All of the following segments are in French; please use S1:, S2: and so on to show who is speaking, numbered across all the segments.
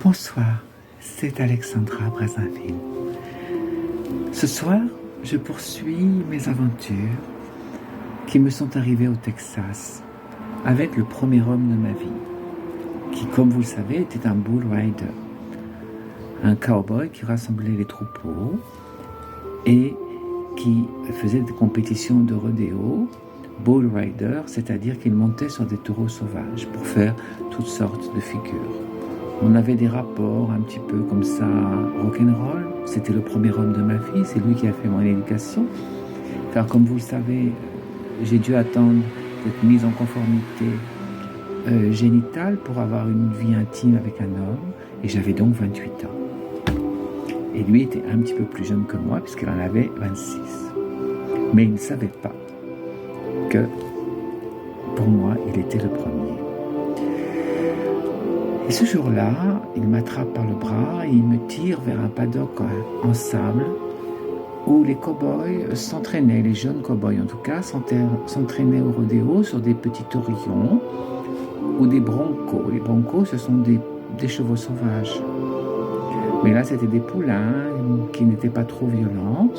S1: Bonsoir, c'est Alexandra Brazinville. Ce soir, je poursuis mes aventures qui me sont arrivées au Texas avec le premier homme de ma vie, qui, comme vous le savez, était un bull rider, un cowboy qui rassemblait les troupeaux et qui faisait des compétitions de rodéo, bull rider, c'est-à-dire qu'il montait sur des taureaux sauvages pour faire toutes sortes de figures. On avait des rapports un petit peu comme ça, rock'n'roll. C'était le premier homme de ma vie, c'est lui qui a fait mon éducation. Car comme vous le savez, j'ai dû attendre d'être mise en conformité génitale pour avoir une vie intime avec un homme, et j'avais donc 28 ans. Et lui était un petit peu plus jeune que moi, puisqu'il en avait 26. Mais il ne savait pas que, pour moi, il était le premier. Et ce jour-là, il m'attrape par le bras et il me tire vers un paddock en sable où les cow-boys s'entraînaient, les jeunes cow-boys en tout cas, s'entraînaient au rodéo sur des petits taurillons ou des broncos. Les broncos, ce sont des chevaux sauvages. Mais là, c'était des poulains qui n'étaient pas trop violents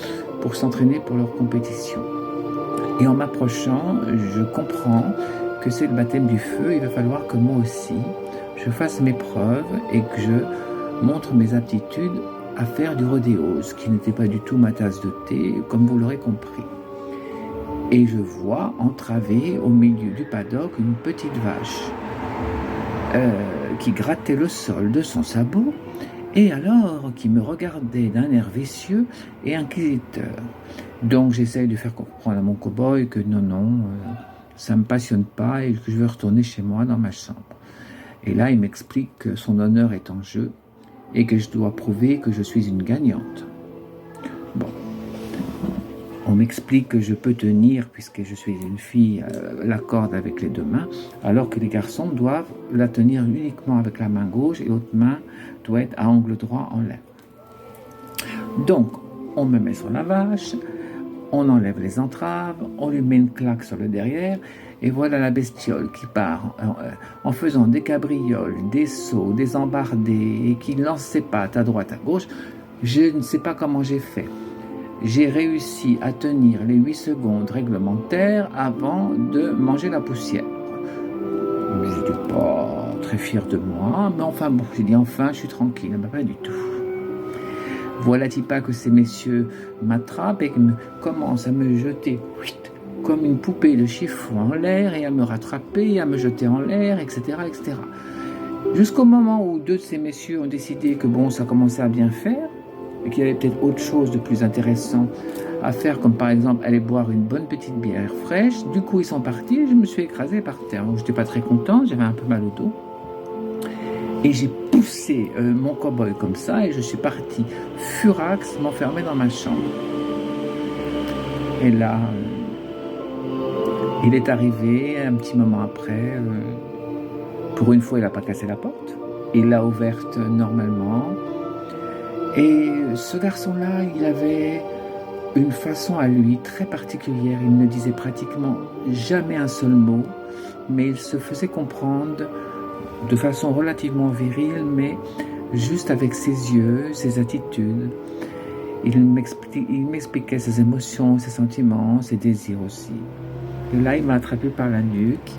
S1: pour s'entraîner pour leur compétition. Et en m'approchant, je comprends que c'est le baptême du feu. Il va falloir que moi aussi, je fasse mes preuves et que je montre mes aptitudes à faire du rodéo, ce qui n'était pas du tout ma tasse de thé, comme vous l'aurez compris. Et je vois entraver au milieu du paddock une petite vache qui grattait le sol de son sabot et alors qui me regardait d'un air vicieux et inquisiteur. Donc j'essaye de faire comprendre à mon cow-boy que non, ça ne me passionne pas et que je veux retourner chez moi dans ma chambre. Et là, il m'explique que son honneur est en jeu et que je dois prouver que je suis une gagnante. Bon, on m'explique que je peux tenir, puisque je suis une fille, la corde avec les deux mains, alors que les garçons doivent la tenir uniquement avec la main gauche et l'autre main doit être à angle droit en l'air. Donc, on me met sur la vache, on enlève les entraves, on lui met une claque sur le derrière, et voilà la bestiole qui part en faisant des cabrioles, des sauts, des embardées, et qui lance ses pattes à droite, à gauche. Je ne sais pas comment j'ai fait. J'ai réussi à tenir les 8 secondes réglementaires avant de manger la poussière. Je n'étais pas très fier de moi, mais enfin bon, j'ai dit enfin, je suis tranquille, mais pas du tout. Voilà-t-il pas que ces messieurs m'attrapent et commencent à me jeter comme une poupée de chiffon en l'air et à me rattraper, à me jeter en l'air, etc., etc. Jusqu'au moment où 2 de ces messieurs ont décidé que bon, ça commençait à bien faire et qu'il y avait peut-être autre chose de plus intéressant à faire, comme par exemple aller boire une bonne petite bière fraîche. Du coup, ils sont partis et je me suis écrasé par terre. Donc, j'étais pas très content, j'avais un peu mal au dos. Et j'ai poussé mon cow-boy comme ça et je suis parti furax m'enfermer dans ma chambre. Et là, il est arrivé un petit moment après. Pour une fois, il n'a pas cassé la porte. Il l'a ouverte normalement. Et ce garçon-là, il avait une façon à lui très particulière. Il ne disait pratiquement jamais un seul mot, mais il se faisait comprendre de façon relativement virile, mais juste avec ses yeux, ses attitudes. Il m'expliquait ses émotions, ses sentiments, ses désirs aussi. Et là, il m'a attrapé par la nuque,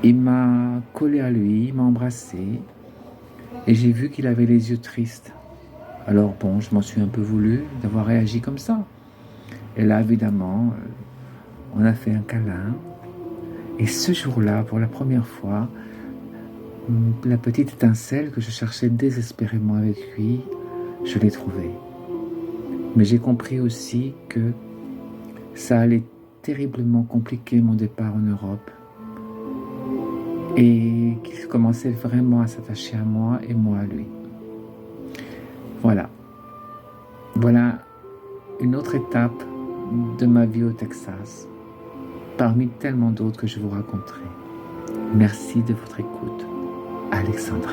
S1: il m'a collé à lui, il m'a embrassé, et j'ai vu qu'il avait les yeux tristes. Alors bon, je m'en suis un peu voulu d'avoir réagi comme ça. Et là, évidemment, on a fait un câlin, et ce jour-là, pour la première fois, la petite étincelle que je cherchais désespérément avec lui, je l'ai trouvée. Mais j'ai compris aussi que ça allait terriblement compliquer mon départ en Europe et qu'il commençait vraiment à s'attacher à moi et moi à lui. Voilà. Voilà une autre étape de ma vie au Texas, parmi tellement d'autres que je vous raconterai. Merci de votre écoute. Alexandra.